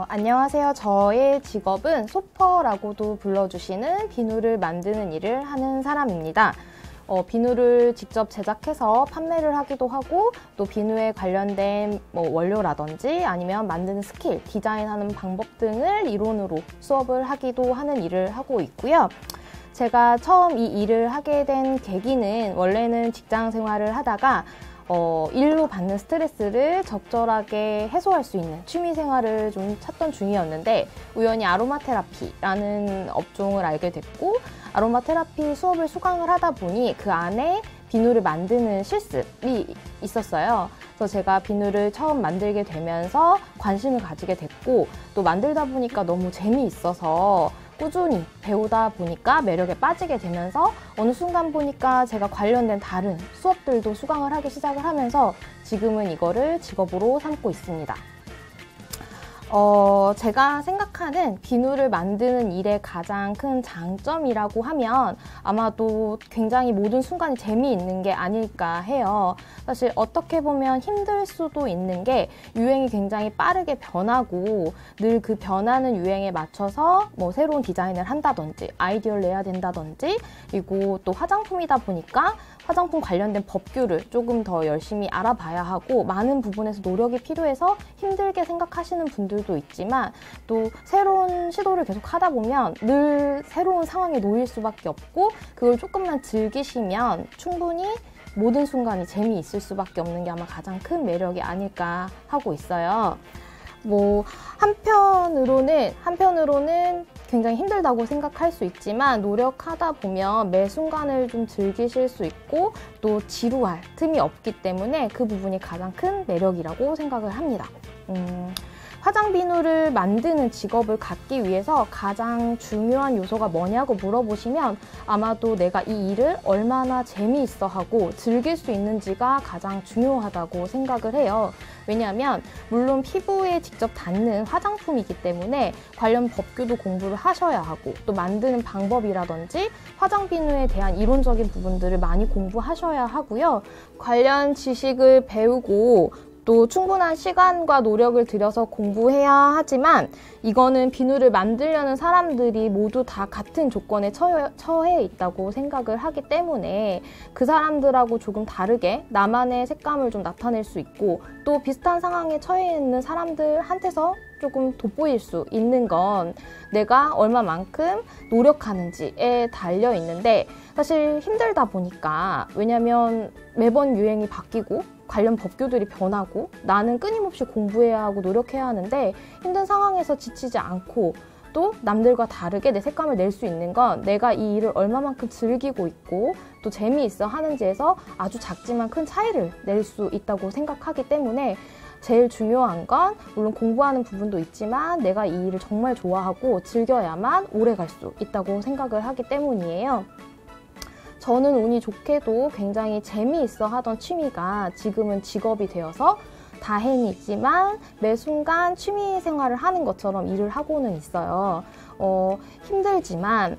안녕하세요. 저의 직업은 소퍼라고도 불러주시는 비누를 만드는 일을 하는 사람입니다. 비누를 직접 제작해서 판매를 하기도 하고, 또 비누에 관련된 원료라든지 아니면 만드는 스킬, 디자인하는 방법 등을 이론으로 수업을 하기도 하는 일을 하고 있고요. 제가 처음 이 일을 하게 된 계기는 원래는 직장 생활을 하다가 일로 받는 스트레스를 적절하게 해소할 수 있는 취미 생활을 좀 찾던 중이었는데, 우연히 아로마 테라피라는 업종을 알게 됐고, 아로마 테라피 수업을 수강을 하다 보니 그 안에 비누를 만드는 실습이 있었어요. 그래서 제가 비누를 처음 만들게 되면서 관심을 가지게 됐고, 또 만들다 보니까 너무 재미있어서 꾸준히 배우다 보니까 매력에 빠지게 되면서 어느 순간 보니까 제가 관련된 다른 수업들도 수강을 하기 시작을 하면서 지금은 이거를 직업으로 삼고 있습니다. 제가 생각하는 비누를 만드는 일의 가장 큰 장점이라고 하면 아마도 굉장히 모든 순간이 재미있는 게 아닐까 해요. 사실 어떻게 보면 힘들 수도 있는 게 유행이 굉장히 빠르게 변하고, 늘 그 변하는 유행에 맞춰서 새로운 디자인을 한다든지 아이디어를 내야 된다든지, 그리고 또 화장품이다 보니까 화장품 관련된 법규를 조금 더 열심히 알아봐야 하고, 많은 부분에서 노력이 필요해서 힘들게 생각하시는 분들도 있지만, 또 새로운 시도를 계속 하다 보면 늘 새로운 상황에 놓일 수밖에 없고, 그걸 조금만 즐기시면 충분히 모든 순간이 재미있을 수밖에 없는 게 아마 가장 큰 매력이 아닐까 하고 있어요. 한편으로는 굉장히 힘들다고 생각할 수 있지만, 노력하다 보면 매 순간을 좀 즐기실 수 있고 또 지루할 틈이 없기 때문에 그 부분이 가장 큰 매력이라고 생각을 합니다. 화장 비누를 만드는 직업을 갖기 위해서 가장 중요한 요소가 뭐냐고 물어보시면 아마도 내가 이 일을 얼마나 재미있어 하고 즐길 수 있는지가 가장 중요하다고 생각을 해요. 왜냐하면 물론 피부에 직접 닿는 화장품이기 때문에 관련 법규도 공부를 하셔야 하고, 또 만드는 방법이라든지 화장 비누에 대한 이론적인 부분들을 많이 공부하셔야 하고요. 관련 지식을 배우고 또 충분한 시간과 노력을 들여서 공부해야 하지만, 이거는 비누를 만들려는 사람들이 모두 다 같은 조건에 처해 있다고 생각을 하기 때문에 그 사람들하고 조금 다르게 나만의 색감을 좀 나타낼 수 있고, 또 비슷한 상황에 처해 있는 사람들한테서 조금 돋보일 수 있는 건 내가 얼마만큼 노력하는지에 달려 있는데, 사실 힘들다 보니까, 왜냐면 매번 유행이 바뀌고 관련 법규들이 변하고 나는 끊임없이 공부해야 하고 노력해야 하는데, 힘든 상황에서 지치지 않고 또 남들과 다르게 내 색감을 낼 수 있는 건 내가 이 일을 얼마만큼 즐기고 있고 또 재미있어 하는지에서 아주 작지만 큰 차이를 낼 수 있다고 생각하기 때문에, 제일 중요한 건 물론 공부하는 부분도 있지만 내가 이 일을 정말 좋아하고 즐겨야만 오래 갈 수 있다고 생각을 하기 때문이에요. 저는 운이 좋게도 굉장히 재미있어 하던 취미가 지금은 직업이 되어서 다행이지만 매 순간 취미 생활을 하는 것처럼 일을 하고는 있어요. 힘들지만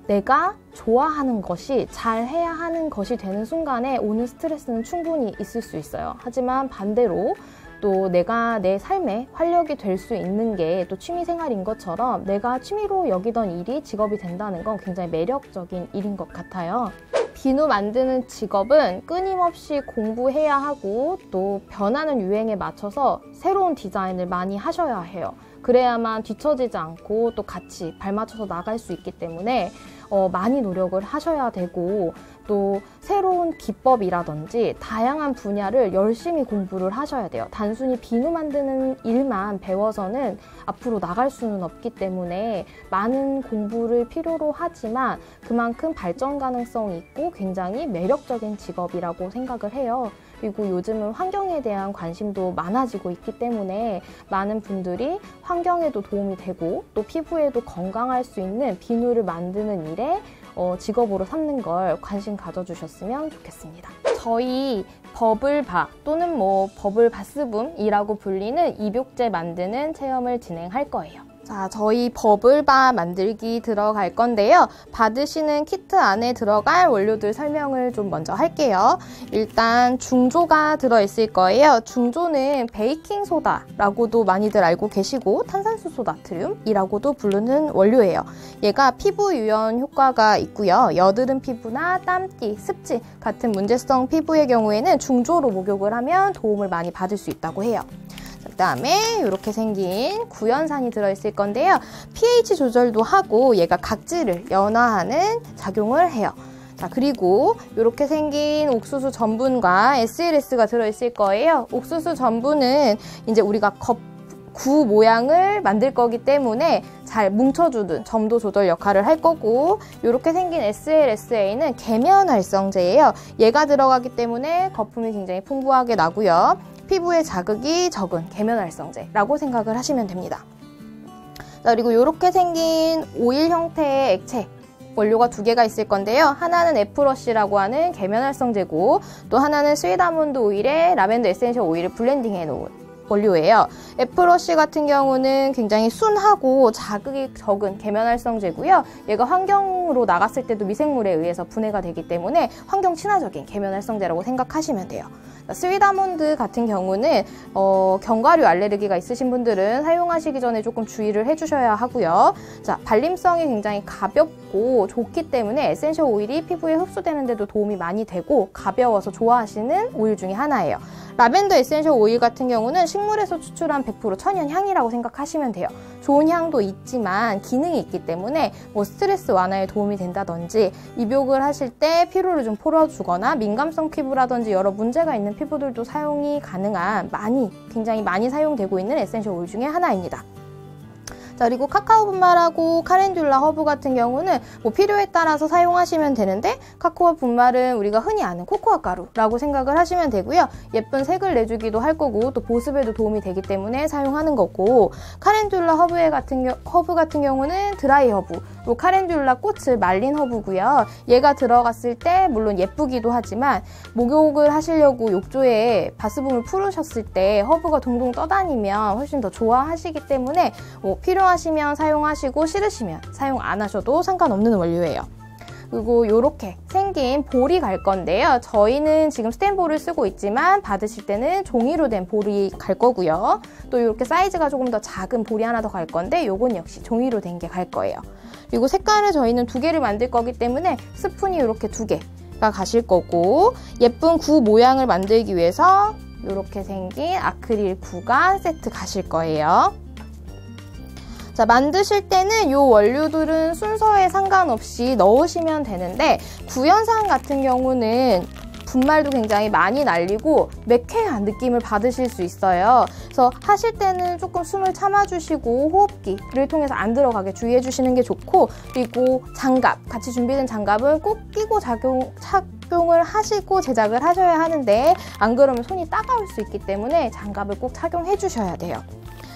내가 좋아하는 것이, 잘해야 하는 것이 되는 순간에 오는 스트레스는 충분히 있을 수 있어요. 하지만 반대로 또 내가 내 삶에 활력이 될 수 있는 게 또 취미 생활인 것처럼, 내가 취미로 여기던 일이 직업이 된다는 건 굉장히 매력적인 일인 것 같아요. 비누 만드는 직업은 끊임없이 공부해야 하고 또 변하는 유행에 맞춰서 새로운 디자인을 많이 하셔야 해요. 그래야만 뒤처지지 않고 또 같이 발맞춰서 나갈 수 있기 때문에 많이 노력을 하셔야 되고, 또 새로운 기법이라든지 다양한 분야를 열심히 공부를 하셔야 돼요. 단순히 비누 만드는 일만 배워서는 앞으로 나갈 수는 없기 때문에 많은 공부를 필요로 하지만 그만큼 발전 가능성이 있고 굉장히 매력적인 직업이라고 생각을 해요. 그리고 요즘은 환경에 대한 관심도 많아지고 있기 때문에 많은 분들이 환경에도 도움이 되고 또 피부에도 건강할 수 있는 비누를 만드는 일에 직업으로 삼는 걸 관심 가져주셨으면 좋겠습니다. 저희 버블바 또는 버블 바스붐이라고 불리는 입욕제 만드는 체험을 진행할 거예요. 자, 저희 버블바 만들기 들어갈 건데요. 받으시는 키트 안에 들어갈 원료들 설명을 좀 먼저 할게요. 일단 중조가 들어있을 거예요. 중조는 베이킹소다라고도 많이들 알고 계시고 탄산수소 나트륨이라고도 부르는 원료예요. 얘가 피부 유연 효과가 있고요. 여드름 피부나 땀띠, 습지 같은 문제성 피부의 경우에는 중조로 목욕을 하면 도움을 많이 받을 수 있다고 해요. 그 다음에 이렇게 생긴 구연산이 들어있을 건데요. pH 조절도 하고 얘가 각질을 연화하는 작용을 해요. 자, 그리고 이렇게 생긴 옥수수 전분과 SLS가 들어있을 거예요. 옥수수 전분은 이제 우리가 구 모양을 만들 거기 때문에 잘 뭉쳐주는 점도 조절 역할을 할 거고, 이렇게 생긴 SLSA는 계면활성제예요. 얘가 들어가기 때문에 거품이 굉장히 풍부하게 나고요. 피부에 자극이 적은 계면활성제라고 생각을 하시면 됩니다. 자, 그리고 이렇게 생긴 오일 형태의 액체 원료가 두 개가 있을 건데요. 하나는 에프러쉬라고 하는 계면활성제고, 또 하나는 스윗 아몬드 오일에 라벤더 에센셜 오일을 블렌딩해 놓은 원료예요. 에프러쉬 같은 경우는 굉장히 순하고 자극이 적은 계면활성제고요. 얘가 환경으로 나갔을 때도 미생물에 의해서 분해가 되기 때문에 환경 친화적인 계면활성제라고 생각하시면 돼요. 스윗 아몬드 같은 경우는 견과류 알레르기가 있으신 분들은 사용하시기 전에 조금 주의를 해주셔야 하고요. 자, 발림성이 굉장히 가볍고 좋기 때문에 에센셜 오일이 피부에 흡수되는데도 도움이 많이 되고 가벼워서 좋아하시는 오일 중에 하나예요. 라벤더 에센셜 오일 같은 경우는 식물에서 추출한 100% 천연 향이라고 생각하시면 돼요. 좋은 향도 있지만 기능이 있기 때문에 뭐 스트레스 완화에 도움이 된다든지, 입욕을 하실 때 피로를 좀 풀어주거나 민감성 피부라든지 여러 문제가 있는 피부들도 사용이 가능한 굉장히 많이 사용되고 있는 에센셜 오일 중에 하나입니다. 자, 그리고 카카오 분말하고 카렌듈라 허브 같은 경우는 뭐 필요에 따라서 사용하시면 되는데, 카카오 분말은 우리가 흔히 아는 코코아 가루라고 생각을 하시면 되고요. 예쁜 색을 내주기도 할 거고 또 보습에도 도움이 되기 때문에 사용하는 거고, 카렌듈라 허브 같은 경우는 드라이 허브, 그리고 카렌듈라 꽃을 말린 허브고요. 얘가 들어갔을 때 물론 예쁘기도 하지만 목욕을 하시려고 욕조에 바스붐을 풀으셨을 때 허브가 동동 떠다니면 훨씬 더 좋아하시기 때문에 필요하시면 사용하시고 싫으시면 사용 안 하셔도 상관없는 원료예요. 그리고 이렇게 생긴 볼이 갈 건데요. 저희는 지금 스텐볼을 쓰고 있지만 받으실 때는 종이로 된 볼이 갈 거고요. 또 이렇게 사이즈가 조금 더 작은 볼이 하나 더 갈 건데 요건 역시 종이로 된 게 갈 거예요. 그리고 색깔을 저희는 두 개를 만들 거기 때문에 스푼이 이렇게 두 개가 가실 거고, 예쁜 구 모양을 만들기 위해서 이렇게 생긴 아크릴 구가 세트 가실 거예요. 자, 만드실 때는 이 원료들은 순서에 상관없이 넣으시면 되는데, 구연산 같은 경우는 분말도 굉장히 많이 날리고 매캐한 느낌을 받으실 수 있어요. 그래서 하실 때는 조금 숨을 참아주시고 호흡기를 통해서 안 들어가게 주의해 주시는 게 좋고, 그리고 장갑, 같이 준비된 장갑은 꼭 끼고 착용을 하시고 제작을 하셔야 하는데, 안 그러면 손이 따가울 수 있기 때문에 장갑을 꼭 착용해 주셔야 돼요.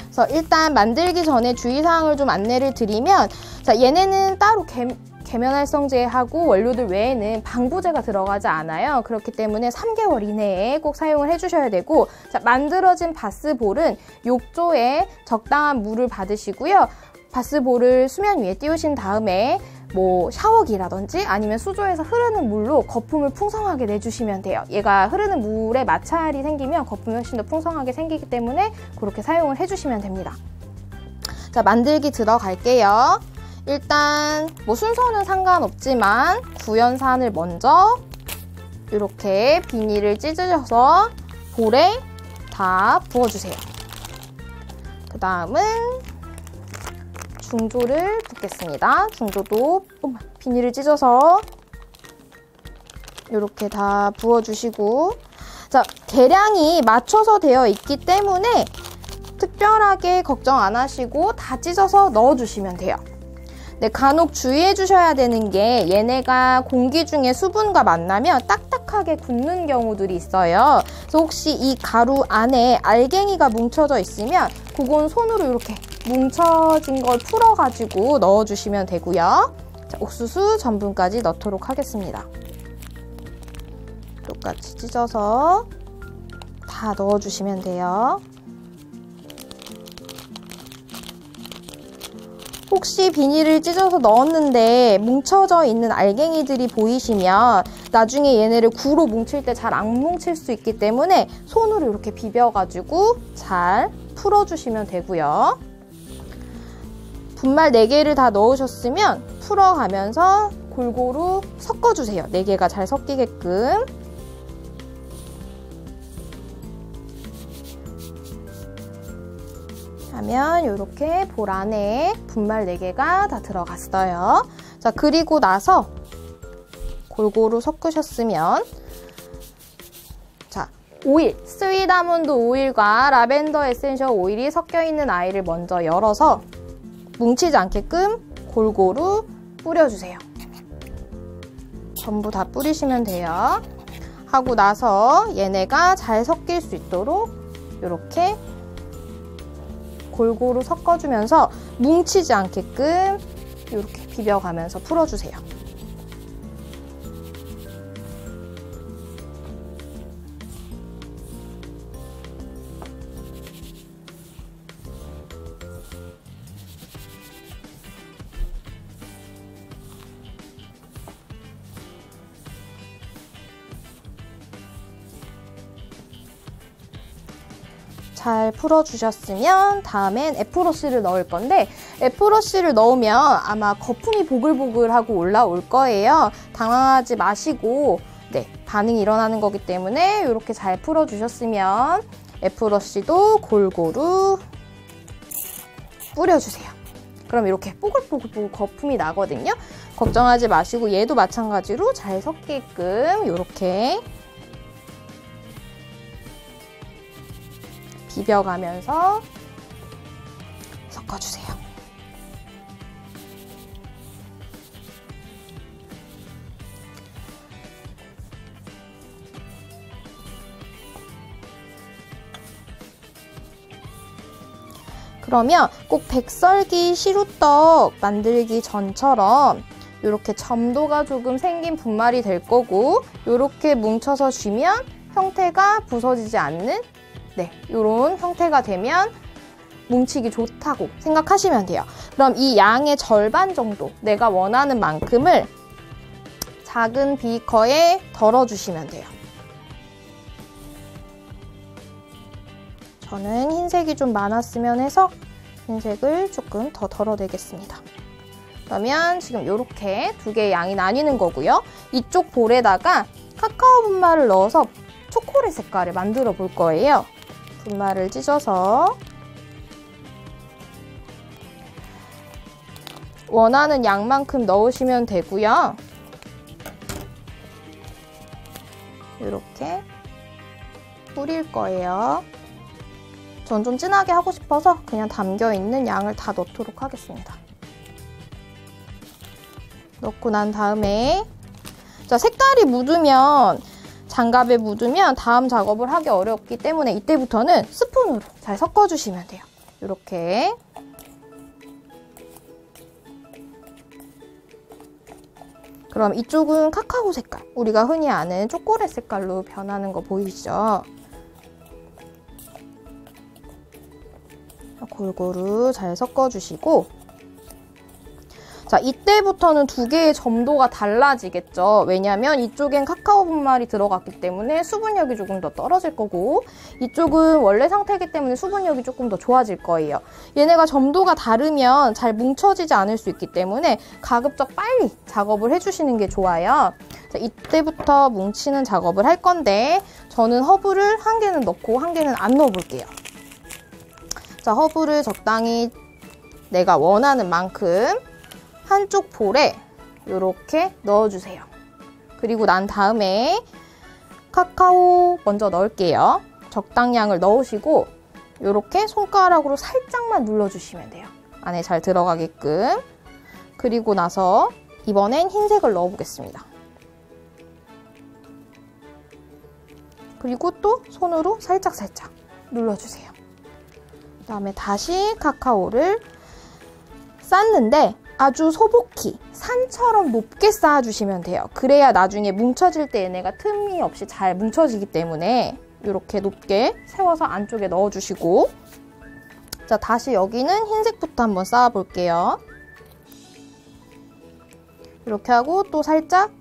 그래서 일단 만들기 전에 주의사항을 좀 안내를 드리면, 자, 얘네는 따로 계면활성제하고 원료들 외에는 방부제가 들어가지 않아요. 그렇기 때문에 3개월 이내에 꼭 사용을 해주셔야 되고, 자, 만들어진 바스볼은 욕조에 적당한 물을 받으시고요. 바스볼을 수면 위에 띄우신 다음에 뭐 샤워기라든지 아니면 수조에서 흐르는 물로 거품을 풍성하게 내주시면 돼요. 얘가 흐르는 물에 마찰이 생기면 거품이 훨씬 더 풍성하게 생기기 때문에 그렇게 사용을 해주시면 됩니다. 자, 만들기 들어갈게요. 일단 뭐 순서는 상관없지만 구연산을 먼저 이렇게 비닐을 찢으셔서 볼에 다 부어주세요. 그 다음은 중조를 붓겠습니다. 중조도 비닐을 찢어서 이렇게 다 부어주시고, 자, 계량이 맞춰서 되어 있기 때문에 특별하게 걱정 안 하시고 다 찢어서 넣어주시면 돼요. 네, 간혹 주의해 주셔야 되는 게, 얘네가 공기 중에 수분과 만나면 딱딱하게 굳는 경우들이 있어요. 그래서 혹시 이 가루 안에 알갱이가 뭉쳐져 있으면 그건 손으로 이렇게 뭉쳐진 걸 풀어가지고 넣어주시면 되고요. 자, 옥수수 전분까지 넣도록 하겠습니다. 똑같이 찢어서 다 넣어주시면 돼요. 혹시 비닐을 찢어서 넣었는데 뭉쳐져 있는 알갱이들이 보이시면 나중에 얘네를 구로 뭉칠 때 잘 안 뭉칠 수 있기 때문에 손으로 이렇게 비벼가지고 잘 풀어주시면 되고요. 분말 4개를 다 넣으셨으면 풀어가면서 골고루 섞어주세요. 4개가 잘 섞이게끔. 하면 이렇게 볼 안에 분말 4개가 다 들어갔어요. 자, 그리고 나서 골고루 섞으셨으면 자, 오일, 스윗 아몬드 오일과 라벤더 에센셜 오일이 섞여있는 아이를 먼저 열어서 뭉치지 않게끔 골고루 뿌려주세요. 전부 다 뿌리시면 돼요. 하고 나서 얘네가 잘 섞일 수 있도록 이렇게 골고루 섞어주면서 뭉치지 않게끔 이렇게 비벼가면서 풀어주세요. 잘 풀어주셨으면 다음엔 애플워시를 넣을 건데 애플워시를 넣으면 아마 거품이 보글보글하고 올라올 거예요. 당황하지 마시고 반응이 일어나는 거기 때문에 이렇게 잘 풀어주셨으면 애플워시도 골고루 뿌려주세요. 그럼 이렇게 뽀글뽀글 거품이 나거든요. 걱정하지 마시고 얘도 마찬가지로 잘 섞게끔 이렇게 비벼가면서 섞어주세요. 그러면 꼭 백설기 시루떡 만들기 전처럼 이렇게 점도가 조금 생긴 분말이 될 거고 이렇게 뭉쳐서 쥐면 형태가 부서지지 않는 이런 형태가 되면 뭉치기 좋다고 생각하시면 돼요. 그럼 이 양의 절반 정도 내가 원하는 만큼을 작은 비커에 덜어주시면 돼요. 저는 흰색이 좀 많았으면 해서 흰색을 조금 더 덜어내겠습니다. 그러면 지금 이렇게 2개의 양이 나뉘는 거고요. 이쪽 볼에다가 카카오 분말을 넣어서 초콜릿 색깔을 만들어 볼 거예요. 분말을 찢어서 원하는 양만큼 넣으시면 되고요. 이렇게 뿌릴 거예요. 전 좀 진하게 하고 싶어서 그냥 담겨있는 양을 다 넣도록 하겠습니다. 넣고 난 다음에 자, 색깔이 묻으면 장갑에 묻으면 다음 작업을 하기 어렵기 때문에 이때부터는 스푼으로 잘 섞어주시면 돼요. 이렇게 그럼 이쪽은 카카오 색깔, 우리가 흔히 아는 초콜릿 색깔로 변하는 거 보이시죠? 골고루 잘 섞어주시고 자, 이때부터는 2개의 점도가 달라지겠죠. 왜냐면 이쪽엔 카카오 분말이 들어갔기 때문에 수분력이 조금 더 떨어질 거고 이쪽은 원래 상태이기 때문에 수분력이 조금 더 좋아질 거예요. 얘네가 점도가 다르면 잘 뭉쳐지지 않을 수 있기 때문에 가급적 빨리 작업을 해주시는 게 좋아요. 자, 이때부터 뭉치는 작업을 할 건데 저는 허브를 1개는 넣고 1개는 안 넣어볼게요. 자, 허브를 적당히 내가 원하는 만큼 한쪽 볼에 이렇게 넣어주세요. 그리고 난 다음에 카카오 먼저 넣을게요. 적당량을 넣으시고 이렇게 손가락으로 살짝만 눌러주시면 돼요. 안에 잘 들어가게끔. 그리고 나서 이번엔 흰색을 넣어보겠습니다. 그리고 또 손으로 살짝살짝 눌러주세요. 그 다음에 다시 카카오를 쌓는데 아주 소복히 산처럼 높게 쌓아주시면 돼요. 그래야 나중에 뭉쳐질 때 얘네가 틈이 없이 잘 뭉쳐지기 때문에 이렇게 높게 세워서 안쪽에 넣어주시고 자, 다시 여기는 흰색부터 한번 쌓아볼게요. 이렇게 하고 또 살짝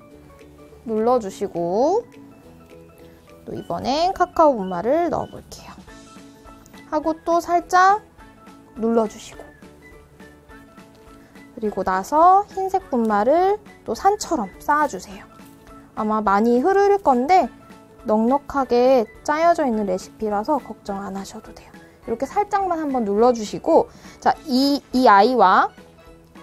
눌러주시고 또 이번엔 카카오 분말을 넣어볼게요. 하고 또 살짝 눌러주시고 그리고 나서 흰색 분말을 또 산처럼 쌓아주세요. 아마 많이 흐를 건데 넉넉하게 짜여져 있는 레시피라서 걱정 안 하셔도 돼요. 이렇게 살짝만 한번 눌러주시고 자, 이 아이와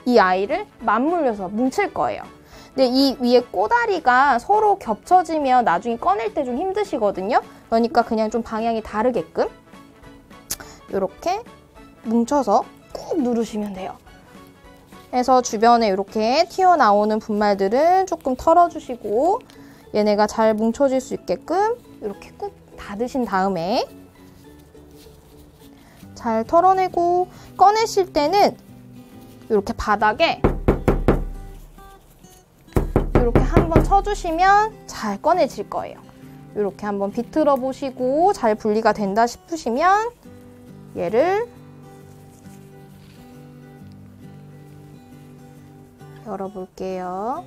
이 아이를 맞물려서 뭉칠 거예요. 근데 이 위에 꼬다리가 서로 겹쳐지면 나중에 꺼낼 때 좀 힘드시거든요. 그러니까 그냥 좀 방향이 다르게끔 이렇게 뭉쳐서 꾹 누르시면 돼요. 해서 주변에 이렇게 튀어나오는 분말들은 조금 털어주시고 얘네가 잘 뭉쳐질 수 있게끔 이렇게 꾹 닫으신 다음에 잘 털어내고 꺼내실 때는 이렇게 바닥에 이렇게 한번 쳐주시면 잘 꺼내질 거예요. 이렇게 한번 비틀어 보시고 잘 분리가 된다 싶으시면 얘를 열어볼게요.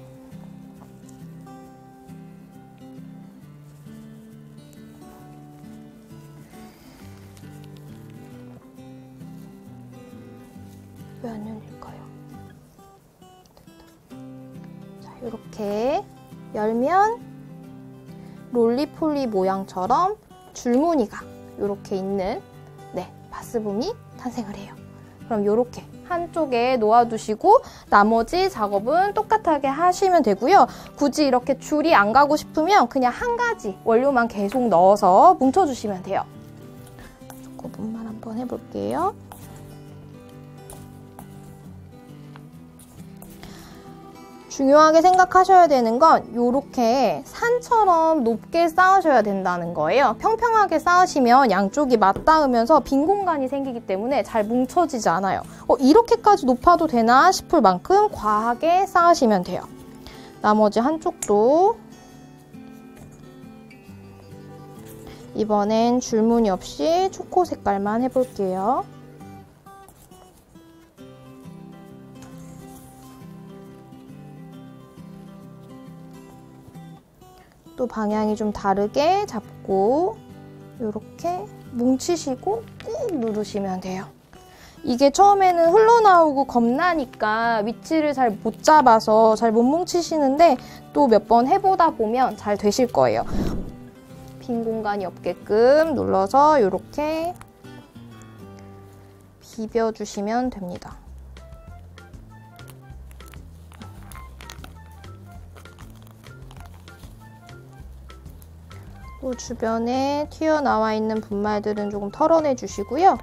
왜 안 열릴까요? 됐다. 자, 이렇게 열면 롤리폴리 모양처럼 줄무늬가 이렇게 있는 바스붐이 탄생을 해요. 그럼 이렇게 한쪽에 놓아두시고 나머지 작업은 똑같하게 하시면 되고요. 굳이 이렇게 줄이 안 가고 싶으면 그냥 한 가지 원료만 계속 넣어서 뭉쳐주시면 돼요. 조금만 한번 해볼게요. 중요하게 생각하셔야 되는 건 이렇게 산처럼 높게 쌓으셔야 된다는 거예요. 평평하게 쌓으시면 양쪽이 맞닿으면서 빈 공간이 생기기 때문에 잘 뭉쳐지지 않아요. 이렇게까지 높아도 되나 싶을 만큼 과하게 쌓으시면 돼요. 나머지 한쪽도 이번엔 줄무늬 없이 초코 색깔만 해볼게요. 또 방향이 좀 다르게 잡고 이렇게 뭉치시고 꾹 누르시면 돼요. 이게 처음에는 흘러나오고 겁나니까 위치를 잘 못 잡아서 잘 못 뭉치시는데 또 몇 번 해보다 보면 잘 되실 거예요. 빈 공간이 없게끔 눌러서 이렇게 비벼주시면 됩니다. 또 주변에 튀어나와 있는 분말들은 조금 털어내 주시고요.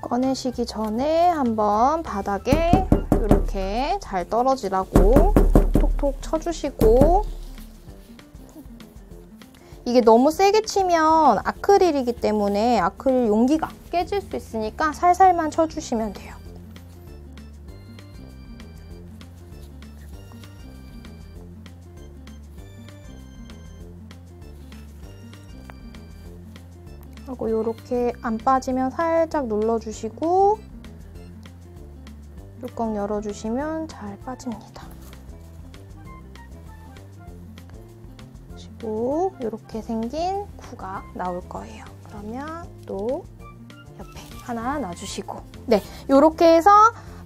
꺼내시기 전에 한번 바닥에 이렇게 잘 떨어지라고 톡톡 쳐주시고 이게 너무 세게 치면 아크릴이기 때문에 아크릴 용기가 깨질 수 있으니까 살살만 쳐주시면 돼요. 하고 이렇게 안 빠지면 살짝 눌러주시고 뚜껑 열어주시면 잘 빠집니다. 그리고 이렇게 생긴 쿠가 나올 거예요. 그러면 또 옆에 하나 놔주시고 네, 이렇게 해서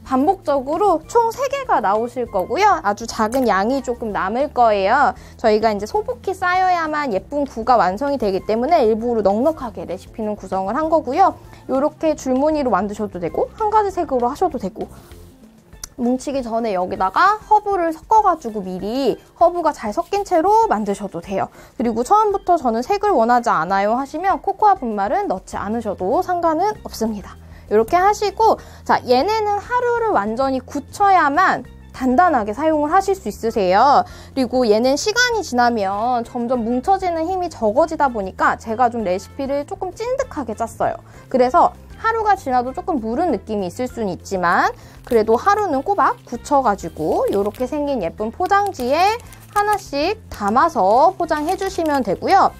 반복적으로 총 3개가 나오실 거고요. 아주 작은 양이 조금 남을 거예요. 저희가 이제 소복히 쌓여야만 예쁜 구가 완성이 되기 때문에 일부러 넉넉하게 레시피는 구성을 한 거고요. 이렇게 줄무늬로 만드셔도 되고 한 가지 색으로 하셔도 되고 뭉치기 전에 여기다가 허브를 섞어가지고 미리 허브가 잘 섞인 채로 만드셔도 돼요. 그리고 처음부터 저는 색을 원하지 않아요 하시면 코코아 분말은 넣지 않으셔도 상관은 없습니다. 이렇게 하시고 자, 얘네는 하루를 완전히 굳혀야만 단단하게 사용을 하실 수 있으세요. 그리고 얘는 시간이 지나면 점점 뭉쳐지는 힘이 적어지다 보니까 제가 좀 레시피를 조금 찐득하게 짰어요. 그래서 하루가 지나도 조금 무른 느낌이 있을 수는 있지만 그래도 하루는 꼬박 굳혀가지고 이렇게 생긴 예쁜 포장지에 하나씩 담아서 포장해 주시면 되고요.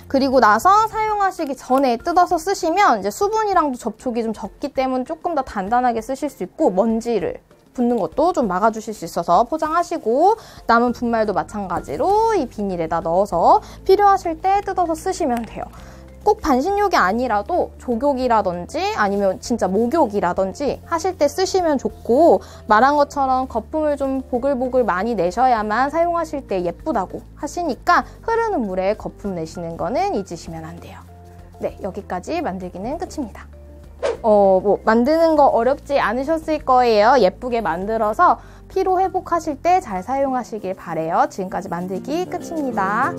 그리고 나서 사용하시기 전에 뜯어서 쓰시면 이제 수분이랑도 접촉이 좀 적기 때문에 조금 더 단단하게 쓰실 수 있고 먼지를 붙는 것도 좀 막아주실 수 있어서 포장하시고 남은 분말도 마찬가지로 이 비닐에다 넣어서 필요하실 때 뜯어서 쓰시면 돼요. 꼭 반신욕이 아니라도 족욕이라든지 아니면 진짜 목욕이라든지 하실 때 쓰시면 좋고 말한 것처럼 거품을 좀 보글보글 많이 내셔야만 사용하실 때 예쁘다고 하시니까 흐르는 물에 거품 내시는 거는 잊으시면 안 돼요. 네, 여기까지 만들기는 끝입니다. 만드는 거 어렵지 않으셨을 거예요. 예쁘게 만들어서 피로 회복하실 때 잘 사용하시길 바래요. 지금까지 만들기 끝입니다.